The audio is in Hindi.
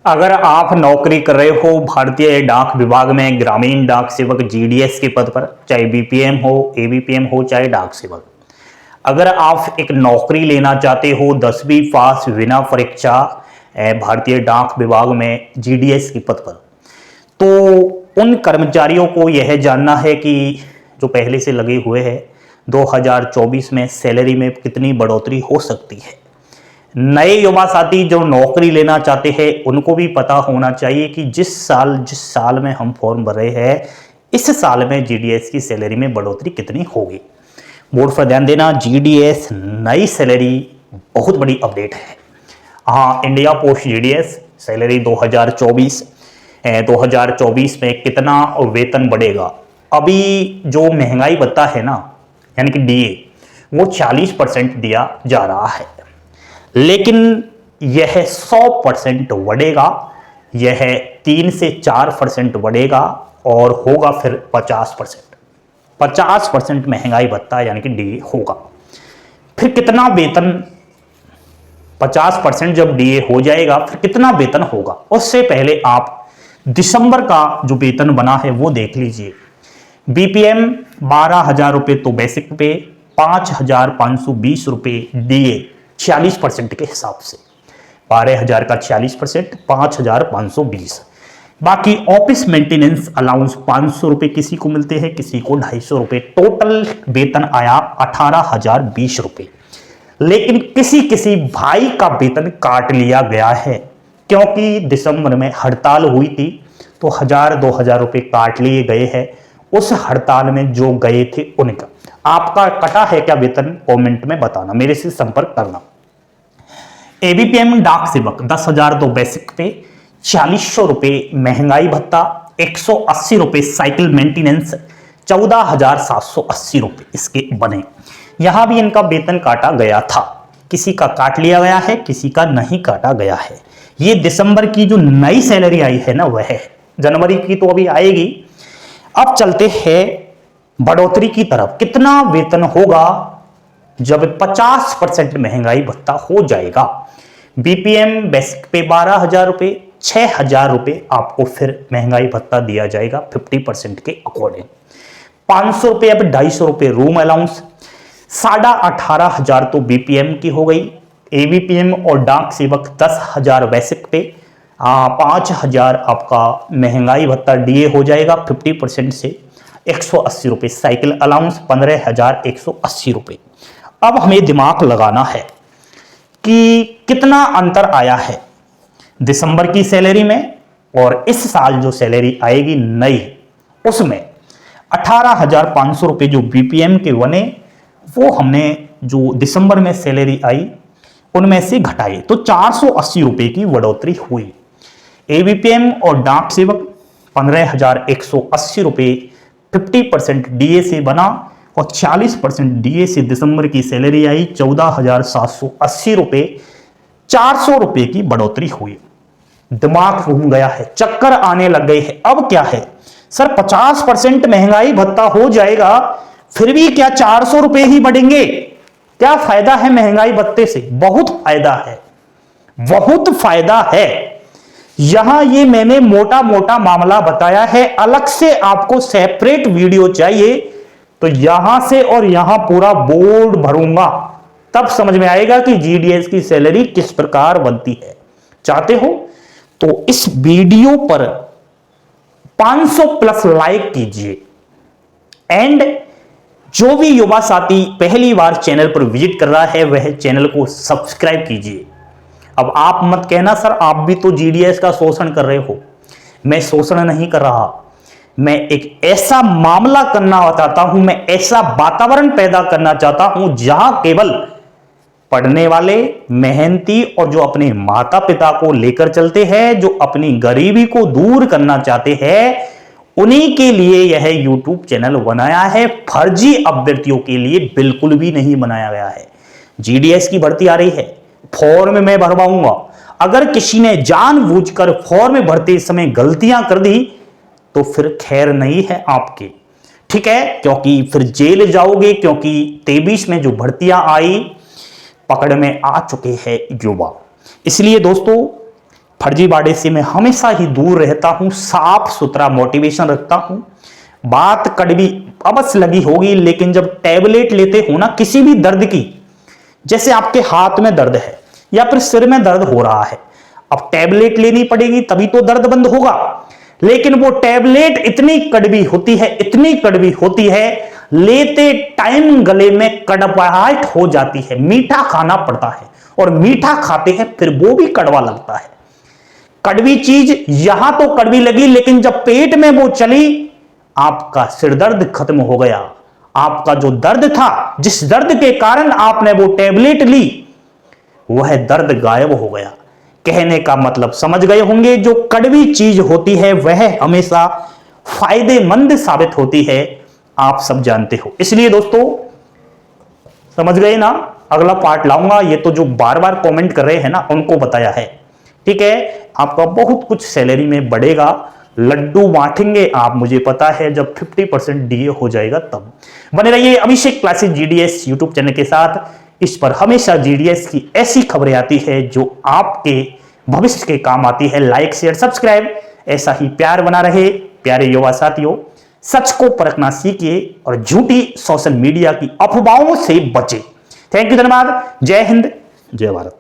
अगर आप नौकरी कर रहे हो भारतीय डाक विभाग में ग्रामीण डाक सेवक जीडीएस के पद पर, चाहे बीपीएम हो, एबीपीएम हो, चाहे डाक सेवक, अगर आप एक नौकरी लेना चाहते हो 10वीं पास बिना परीक्षा भारतीय डाक विभाग में जीडीएस के पद पर, तो उन कर्मचारियों को यह जानना है कि जो पहले से लगे हुए हैं 2024 में सैलरी में कितनी बढ़ोतरी हो सकती है। नए युवा साथी जो नौकरी लेना चाहते हैं उनको भी पता होना चाहिए कि जिस साल में हम फॉर्म भर रहे हैं इस साल में जीडीएस की सैलरी में बढ़ोतरी कितनी होगी। बोर्ड पर ध्यान देना, जीडीएस नई सैलरी बहुत बड़ी अपडेट है। हाँ, इंडिया पोस्ट जीडीएस सैलरी 2024 में कितना वेतन बढ़ेगा। अभी जो महंगाई भत्ता है ना, यानी कि डीए, वो 40% दिया जा रहा है, लेकिन यह 100% बढ़ेगा, यह 3 से 4% बढ़ेगा और होगा फिर 50% महंगाई भत्ता यानी कि डीए होगा। फिर कितना वेतन, 50% जब डीए हो जाएगा फिर कितना वेतन होगा। उससे पहले आप दिसंबर का जो वेतन बना है वो देख लीजिए। बीपीएम 12,000 रुपये तो बेसिक पे, 5,520 रुपये डीए 40% के हिसाब से, 12,000 का 40%, 5,520। बाकी ऑफिस मेंटेनेंस अलाउंस 500 रुपये किसी को मिलते हैं, किसी को 250 रुपये। टोटल वेतन आया 18,020 रुपये। लेकिन किसी किसी भाई का वेतन काट लिया गया है, क्योंकि दिसंबर में हड़ताल हुई थी तो 1,000-2,000 रुपये काट लिए गए हैं। उस हड़ताल में जो गए थे उनका, आपका कटा है क्या वेतन, कमेंट में बताना, मेरे से संपर्क करना। एबीपीएम डाक सेवक 10,000 तो बेसिक पे, 4,400 रुपये महंगाई भत्ता, 180 रुपये साइकिल मेंटेनेंस, 14,780 रुपये इसके बने। यहां भी इनका वेतन काटा गया था, किसी का काट लिया गया है, किसी का नहीं काटा गया है। ये दिसंबर की जो नई सैलरी आई है ना वह है, जनवरी की तो अभी आएगी। अब चलते हैं बढ़ोतरी की तरफ। कितना वेतन होगा जब 50% महंगाई भत्ता हो जाएगा। बीपीएम बेसिक पे 12,000 रुपये, 6,000 रुपये आपको फिर महंगाई भत्ता दिया जाएगा 50% के अकॉर्डिंग। 500 रुपये अब 250 रुपये रूम अलाउंस, 18,500 तो बीपीएम की हो गई। एबीपीएम और डाक सेवक 10,000 बेसिक पे, 5,000 आपका महंगाई भत्ता डीए हो जाएगा 50% से, 180 रुपये साइकिल अलाउंस, 15,180 रुपये। अब हमें दिमाग लगाना है कि कितना अंतर आया है दिसंबर की सैलरी में और इस साल जो सैलरी आएगी नई, उसमें 18,500 रुपये जो बीपीएम के बने वो हमने जो दिसंबर में सैलरी आई उनमें से घटाए तो 480 रुपये की बढ़ोतरी हुई। एबीपीएम और डाक सेवक 15,180 रुपये 50% डीए से बना और 40% डीए से दिसंबर की सैलरी आई 14,780 रुपये, 400 रुपये की बढ़ोतरी हुई। दिमाग घूम गया है, चक्कर आने लग गए हैं। अब क्या है सर, 50% महंगाई भत्ता हो जाएगा फिर भी क्या 400 रुपये ही बढ़ेंगे? क्या फायदा है महंगाई भत्ते से? बहुत फायदा है, बहुत फायदा है। यहां ये मैंने मोटा मोटा मामला बताया है। अलग से आपको सेपरेट वीडियो चाहिए तो यहां से और यहां पूरा बोर्ड भरूंगा, तब समझ में आएगा कि जीडीएस की सैलरी किस प्रकार बनती है। चाहते हो तो इस वीडियो पर 500 प्लस लाइक कीजिए एंड जो भी युवा साथी पहली बार चैनल पर विजिट कर रहा है वह चैनल को सब्सक्राइब कीजिए। अब आप मत कहना सर आप भी तो जीडीएस का शोषण कर रहे हो। मैं शोषण नहीं कर रहा, मैं एक ऐसा मामला करना चाहता हूं, मैं ऐसा वातावरण पैदा करना चाहता हूं जहां केवल पढ़ने वाले, मेहनती और जो अपने माता पिता को लेकर चलते हैं, जो अपनी गरीबी को दूर करना चाहते हैं, उन्हीं के लिए यह यूट्यूब चैनल बनाया है। फर्जी अभ्यर्थियों के लिए बिल्कुल भी नहीं बनाया गया है। जीडीएस की भर्ती आ रही है, फॉर्म में भरवाऊंगा। अगर किसी ने जानबूझकर फॉर्म भरते समय गलतियां कर दी तो फिर खैर नहीं है आपकी, ठीक है, क्योंकि फिर जेल जाओगे। क्योंकि 23 में जो भर्तियां आई पकड़ में आ चुके हैं युवा। इसलिए दोस्तों फर्जीवाड़े से मैं हमेशा ही दूर रहता हूं, साफ सुथरा मोटिवेशन रखता हूं। बात कड़वी अवश्य लगी होगी, लेकिन जब टैबलेट लेते हो ना किसी भी दर्द की, जैसे आपके हाथ में दर्द है या फिर सिर में दर्द हो रहा है, अब टैबलेट लेनी पड़ेगी तभी तो दर्द बंद होगा। लेकिन वो टैबलेट इतनी कड़वी होती है, इतनी कड़वी होती है, लेते टाइम गले में कड़वाहट हो जाती है, मीठा खाना पड़ता है, और मीठा खाते हैं फिर वो भी कड़वा लगता है। कड़वी चीज यहां तो कड़वी लगी, लेकिन जब पेट में वो चली, आपका सिर दर्द खत्म हो गया। आपका जो दर्द था, जिस दर्द के कारण आपने वो टैबलेट ली, वह दर्द गायब हो गया। कहने का मतलब समझ गए होंगे, जो कड़वी चीज होती है वह हमेशा फायदेमंद साबित होती है, आप सब जानते हो। इसलिए दोस्तों समझ गए ना, अगला पार्ट लाऊंगा। ये तो जो बार बार कमेंट कर रहे हैं ना, उनको बताया है, ठीक है। आपका बहुत कुछ सैलरी में बढ़ेगा, लड्डू बांटेंगे आप, मुझे पता है, जब 50% डीए हो जाएगा तब। बने रहिए अभिषेक क्लासेस जीडीएस यूट्यूब चैनल के साथ। इस पर हमेशा जीडीएस की ऐसी खबरें आती है जो आपके भविष्य के काम आती है। लाइक शेयर सब्सक्राइब, ऐसा ही प्यार बना रहे। प्यारे युवा साथियों, सच को परखना सीखिए और झूठी सोशल मीडिया की अफवाहों से बचे। थैंक यू, धन्यवाद। जय हिंद, जय भारत।